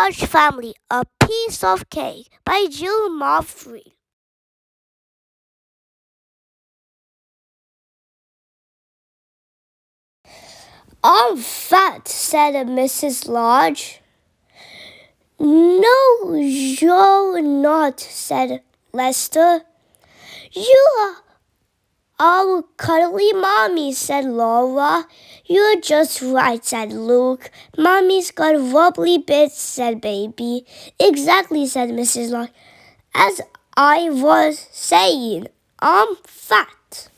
Lodge Family, A Piece of Cake by Jill Moffrey. I'm fat, said Mrs. Lodge. No, you're not, said Lester. You are our cuddly mommy, said Laura. You're just right, said Luke. Mommy's got wobbly bits, said Baby. Exactly, said Mrs. Lodge. As I was saying, I'm fat.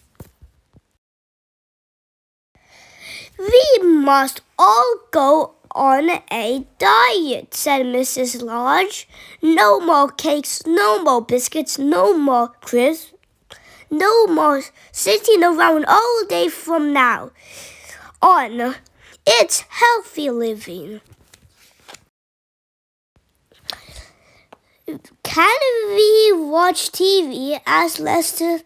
We must all go on a diet, said Mrs. Lodge. No more cakes, no more biscuits, no more crisps. No more sitting around all day from now on. It's healthy living. Can we watch TV? Asked Lester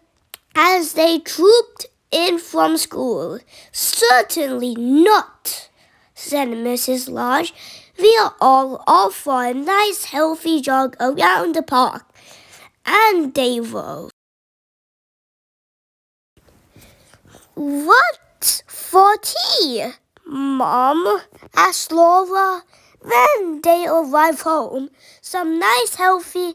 as they trooped in from school. Certainly not, said Mrs. Lodge. We are all off for a nice healthy jog around the park. And they were. What for tea, Mom? Asked Laura. When they arrived home, some nice healthy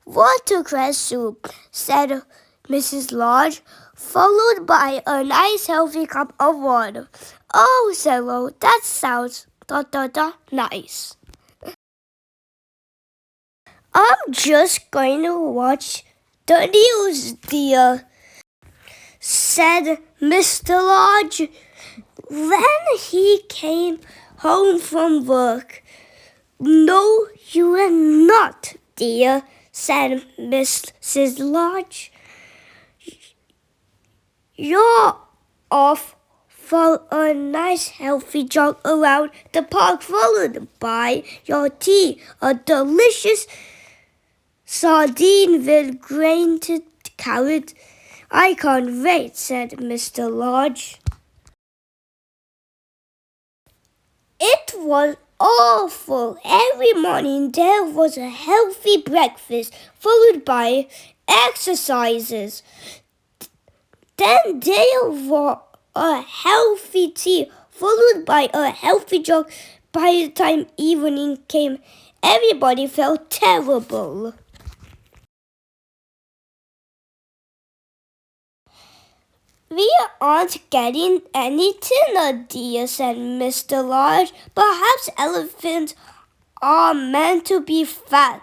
watercress soup, said Mrs. Lodge, followed by a nice healthy cup of water. Oh, said Laura, that sounds nice. I'm just going to watch the news, dear, said Mr. Lodge when he came home from work. No, you are not, dear, said Mrs. Lodge. You're off for a nice healthy jog around the park, followed by your tea, a delicious sardine with grated carrot. I can't wait, said Mr. Lodge. It was awful. Every morning there was a healthy breakfast, followed by exercises. Then there was a healthy tea, followed by a healthy jog. By the time evening came, everybody felt terrible. We aren't getting any dinner, dear, said Mr. Lodge. Perhaps elephants are meant to be fat,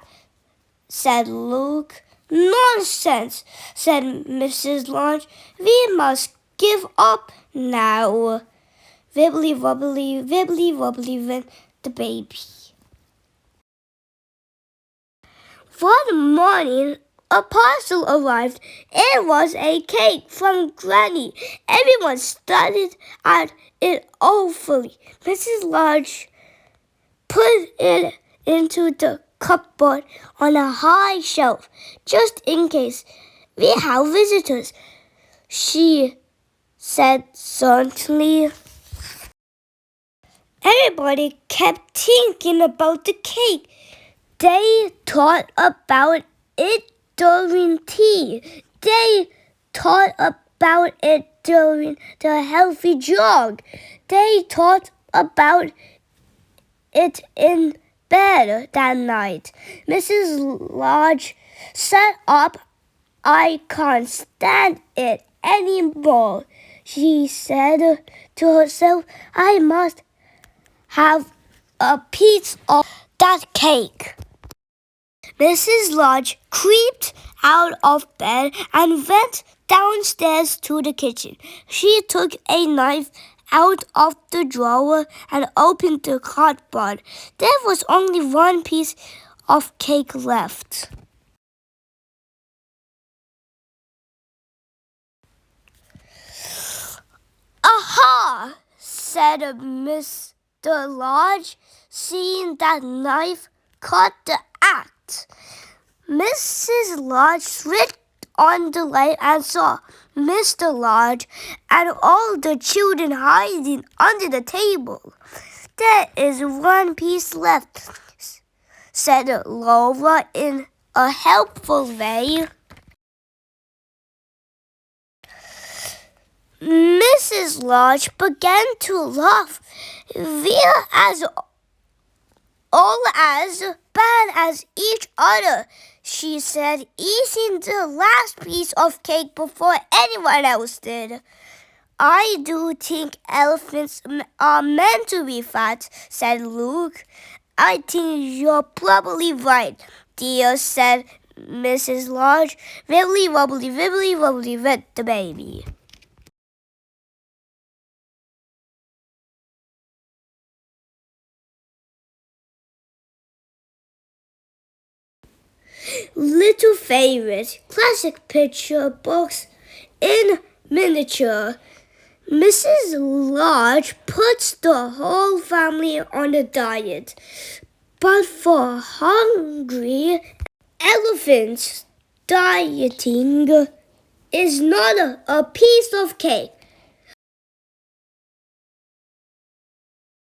said Luke. Nonsense, said Mrs. Lodge. We must give up now. Wibbly wobbly went the baby. One morning, a parcel arrived. It was a cake from Granny. Everyone stared at it awfully. Mrs. Lodge put it into the cupboard on a high shelf, just in case we have visitors, she said certainly. Everybody kept thinking about the cake. They thought about it during tea. They thought about it during the healthy jog. They thought about it in bed that night. Mrs. Lodge sat up. I can't stand it anymore, she said to herself. I must have a piece of that cake. Mrs. Lodge creeped out of bed and went downstairs to the kitchen. She took a knife out of the drawer and opened the cupboard. There was only one piece of cake left. Aha! said Mr. Lodge, seeing that knife caught the act. Mrs. Lodge switched on the light and saw Mr. Lodge and all the children hiding under the table. There is one piece left, said Laura in a helpful way. Mrs. Lodge began to laugh. "We're all as bad as each other," she said, eating the last piece of cake before anyone else did. "I do think elephants are meant to be fat," said Luke. "I think you're probably right, dear," said Mrs. Lodge. "Wibbly wobbly, wibbly wobbly with the baby." Little Favorite classic picture books in miniature. Mrs. Lodge puts the whole family on a diet, but for hungry elephants, dieting is not a piece of cake.